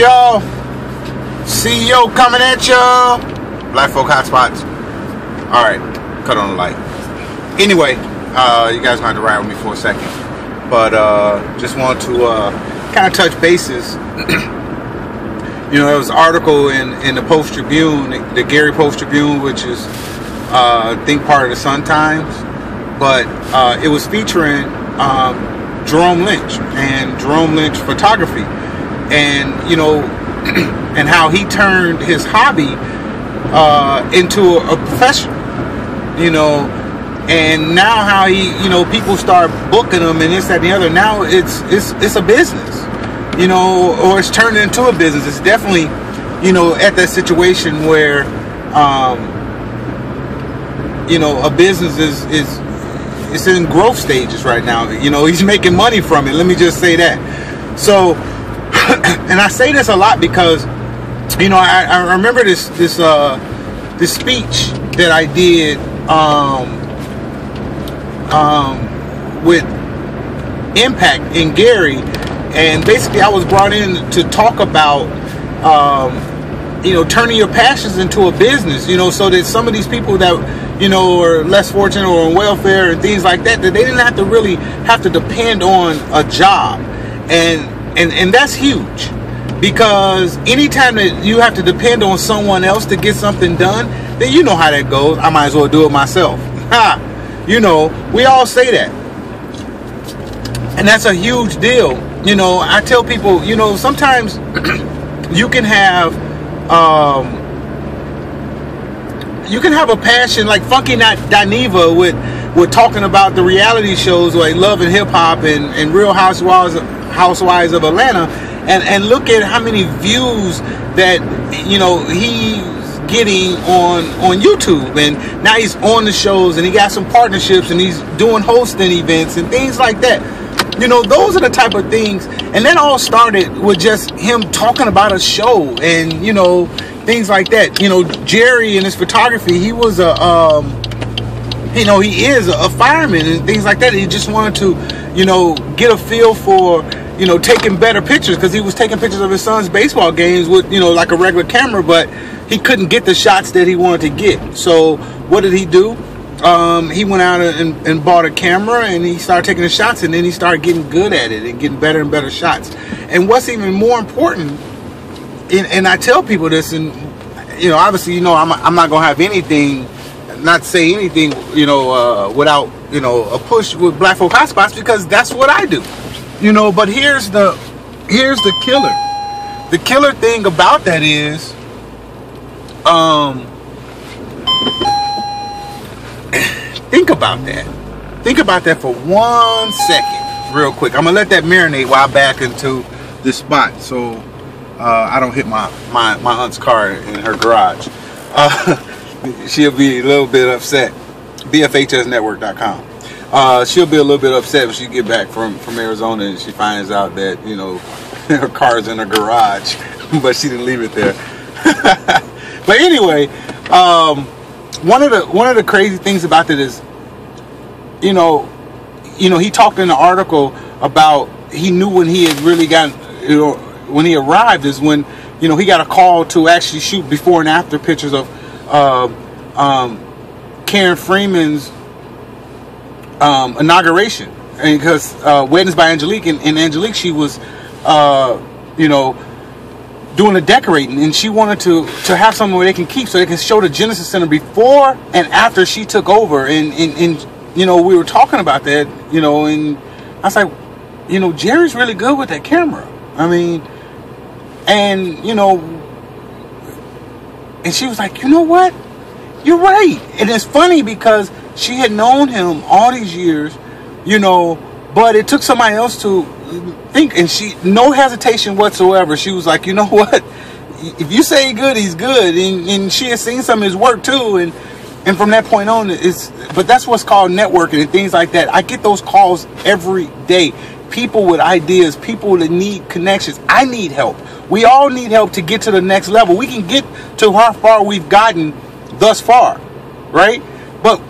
y'all? CEO coming at y'all. Black folk hotspots. Alright, cut on the light. Anyway, you guys might have to ride with me for a second. But just want to kind of touch bases. You know, there was an article in the Post Tribune, the Gary Post Tribune, which is I think part of the Sun Times. But it was featuring Jerome Lynch and Jerome Lynch photography, and you know, and how he turned his hobby into a profession, you know, and now how he, you know, people start booking him and this, that, and the other. Now it's a business, you know, or it's turned into a business. It's definitely, you know, at that situation where, you know, a business is it's in growth stages right now. You know, he's making money from it. Let me just say that. So, and I say this a lot because, you know, I remember this speech that I did with Impact in Gary, and basically I was brought in to talk about you know, turning your passions into a business, you know, so that some of these people that, you know, are less fortunate or on welfare and things like that, that they didn't have to really have to depend on a job. And that's huge, because anytime that you have to depend on someone else to get something done, then you know how that goes. I might as well do it myself. You know, we all say that. And that's a huge deal. You know, I tell people, you know, sometimes you can have a passion like Funky Dineva with talking about the reality shows like Love and Hip Hop and Real Housewives of Atlanta, and look at how many views that, you know, he's getting on YouTube, and now he's on the shows and he got some partnerships and he's doing hosting events and things like that. You know, those are the type of things. And that all started with just him talking about a show and, you know, things like that. You know, Jerry and his photography, he was you know, he is a fireman and things like that. He just wanted to, you know, get a feel for, you know, taking better pictures, because he was taking pictures of his son's baseball games with, you know, like a regular camera, but he couldn't get the shots that he wanted to get. So what did he do? He went out and bought a camera, and he started taking the shots, and then he started getting good at it and getting better and better shots. And what's even more important, and I tell people this, and, you know, obviously, you know, I'm not going to have anything, not say anything, you know, without, you know, a push with Black Folk Hotspots, because that's what I do, you know. But here's the killer. The killer thing about that is, think about that. Think about that for 1 second, real quick. I'm gonna let that marinate while I back into this spot, so I don't hit my aunt's car in her garage. She'll be a little bit upset. BFHSnetwork.com. She'll be a little bit upset when she get back from Arizona and she finds out that, you know, her car's in her garage, but she didn't leave it there. But anyway, one of the crazy things about it is, you know, he talked in the article about he knew when he had really gotten, you know, when he arrived is when, you know, he got a call to actually shoot before and after pictures of Karen Freeman's inauguration, and because Weddings by Angelique, and Angelique, she was you know, doing the decorating, and she wanted to have something where they can keep, so they can show the Genesis Center before and after she took over, and you know, we were talking about that, you know, and I was like, you know, Jerry's really good with that camera. I mean, and, you know, and she was like, you know what? You're right. And it's funny because she had known him all these years, you know, but it took somebody else to think, and she, no hesitation whatsoever. She was like, you know what? If you say he's good, he's good. And she had seen some of his work too. And from that point on, but that's what's called networking and things like that. I get those calls every day. People with ideas, people that need connections. I need help. We all need help to get to the next level. We can get to how far we've gotten thus far, right? But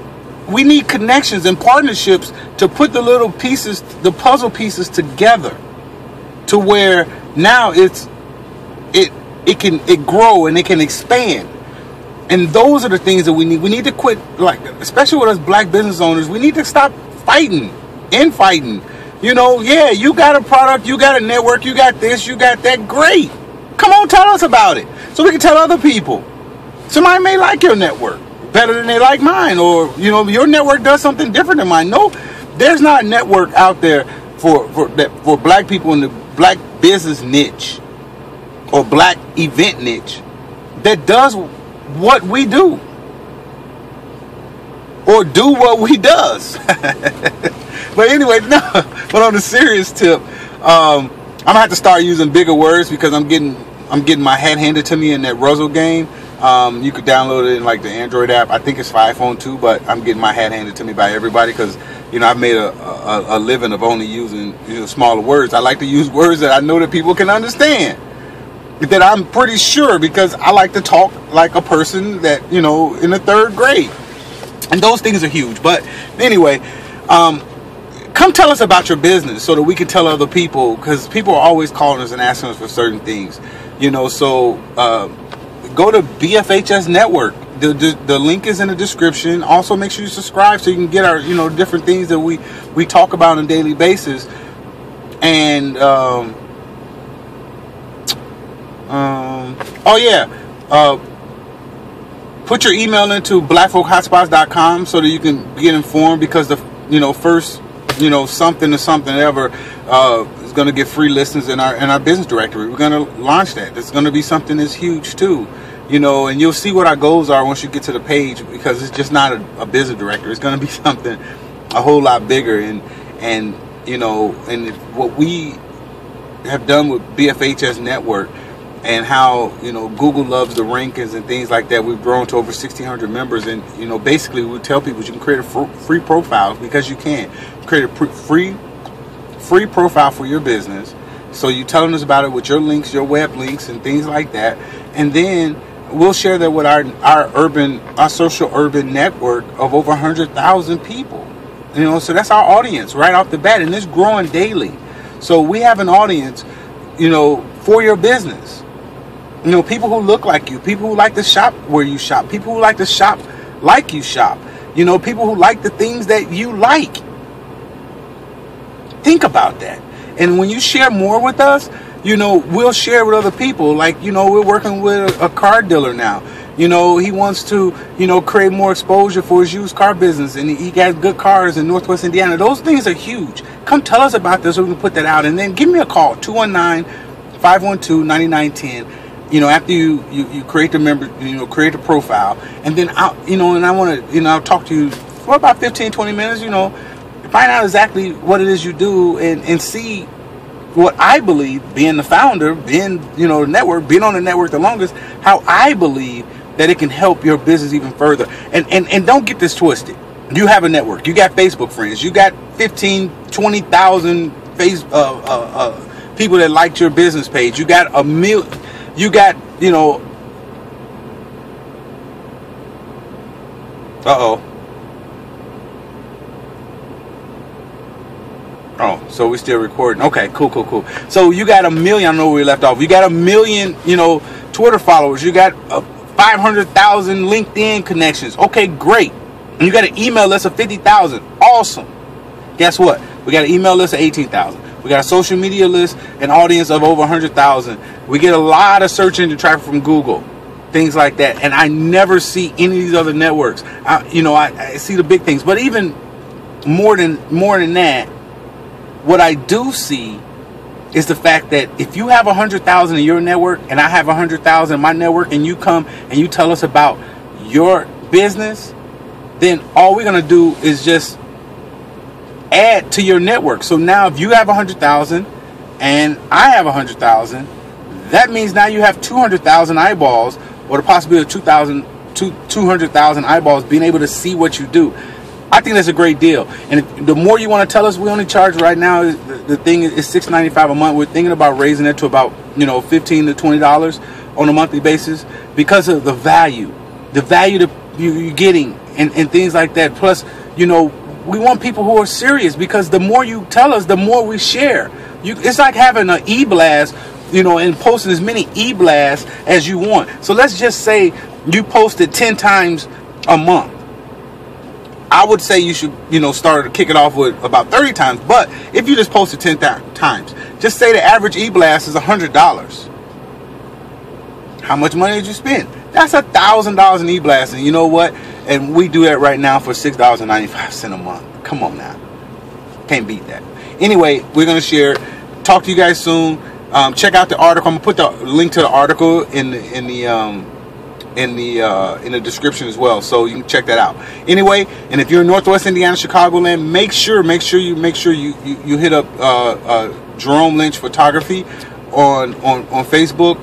we need connections and partnerships to put the little pieces, the puzzle pieces together, to where now it's it grow and it can expand. And those are the things that we need. We need to quit, like, especially with us black business owners, we need to stop infighting. You know, yeah, you got a product, you got a network, you got this, you got that. Great. Come on, tell us about it so we can tell other people. Somebody may like your network better than they like mine, or, you know, your network does something different than mine. No, there's not a network out there for black people in the black business niche or black event niche that does what we do or do what we does. But anyway, no, but on a serious tip, I'm gonna have to start using bigger words because I'm getting my hat handed to me in that Ruzzle game. You could download it in like the Android app. I think it's for iPhone too, but I'm getting my hat handed to me by everybody because, you know, I've made a living of only using, you know, smaller words. I like to use words that I know that people can understand, that I'm pretty sure, because I like to talk like a person that, you know, in the 3rd grade. And those things are huge. But anyway, come tell us about your business so that we can tell other people, because people are always calling us and asking us for certain things, you know. So go to BFHS Network. The link is in the description. Also, make sure you subscribe so you can get our, you know, different things that we talk about on a daily basis. And oh yeah, put your email into blackfolkhotspots.com so that you can get informed, because the, you know, first, you know, something to something ever is going to get free listens in our business directory. We're going to launch that. It's going to be something that's huge too, you know, and you'll see what our goals are once you get to the page, because it's just not a business directory. It's going to be something a whole lot bigger. And you know, and what we have done with BFHS Network, and how, you know, Google loves the rankings and things like that. We've grown to over 1,600 members, and, you know, basically we tell people you can create a free profile, because you can create a free profile for your business. So you telling us about it with your links, your web links, and things like that, and then we'll share that with our social urban network of over 100,000 people. You know, so that's our audience right off the bat, and it's growing daily. So we have an audience, you know, for your business. You know, people who look like you, people who like to shop where you shop, people who like to shop like you shop, you know, people who like the things that you like. Think about that. And when you share more with us, you know, we'll share with other people. Like, you know, we're working with a car dealer now. You know, he wants to, you know, create more exposure for his used car business, and he got good cars in Northwest Indiana. Those things are huge. Come tell us about this so we can put that out. And then give me a call, 219-512-9910. You know, after you create the member, you know, create a profile, and then I'll, you know, and I want to, you know, I'll talk to you for about 15-20 minutes, you know, find out exactly what it is you do, and see what I believe, being the founder, being, you know, the network, being on the network the longest, how I believe that it can help your business even further. And don't get this twisted. You have a network, you got Facebook friends, you got 15-20,000 people that liked your business page, you got you got, you know, oh, so we're still recording. Okay, cool. So you got 1 million, I know where we left off. You got 1 million, you know, Twitter followers. You got 500,000 LinkedIn connections. Okay, great. And you got an email list of 50,000. Awesome. Guess what? We got an email list of 18,000. We got a social media list, an audience of over 100,000. We get a lot of search engine traffic from Google, things like that. And I never see any of these other networks. I see the big things, but even more than that, what I do see is the fact that if you have 100,000 in your network and I have 100,000 in my network, and you come and you tell us about your business, then all we're gonna do is just add to your network. So now if you have 100,000 and I have 100,000, that means now you have 200,000 eyeballs, or the possibility of 200,000 eyeballs being able to see what you do. I think that's a great deal. And the more you want to tell us, we only charge right now, the thing is $6.95 a month. We're thinking about raising it to about, you know, $15 to $20 on a monthly basis, because of the value that you're getting and things like that. Plus, you know, we want people who are serious, because the more you tell us, the more we share. It's like having an e-blast, and posting as many e-blasts as you want. So let's just say you posted 10 times a month. I would say you should, start to kick it off with about 30 times. But if you just posted 10 times, just say the average e-blast is $100. How much money did you spend? That's $1,000 in e-blast. And you know what? And we do that right now for $6.95 a month. Come on now. Can't beat that. Anyway, we're going to share. Talk to you guys soon. Check out the article. I'm going to put the link to the article in the description as well, so you can check that out. Anyway, and if you're in Northwest Indiana, Chicagoland, make sure you hit up Jerome Lynch Photography on Facebook,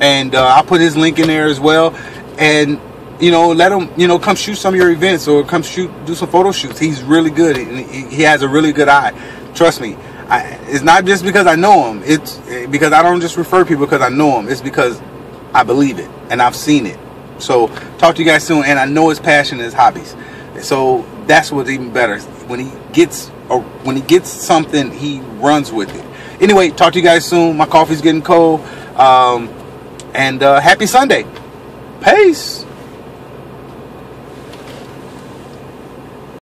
and I'll put his link in there as well. And let him come shoot some of your events, or come do some photo shoots. He's really good. He has a really good eye. Trust me. It's not just because I know him. It's because I don't just refer people because I know him. It's because I believe it and I've seen it. So talk to you guys soon. And I know his passion and his hobbies. So that's what's even better. When he gets something, he runs with it. Anyway, talk to you guys soon. My coffee's getting cold. And happy Sunday. Peace.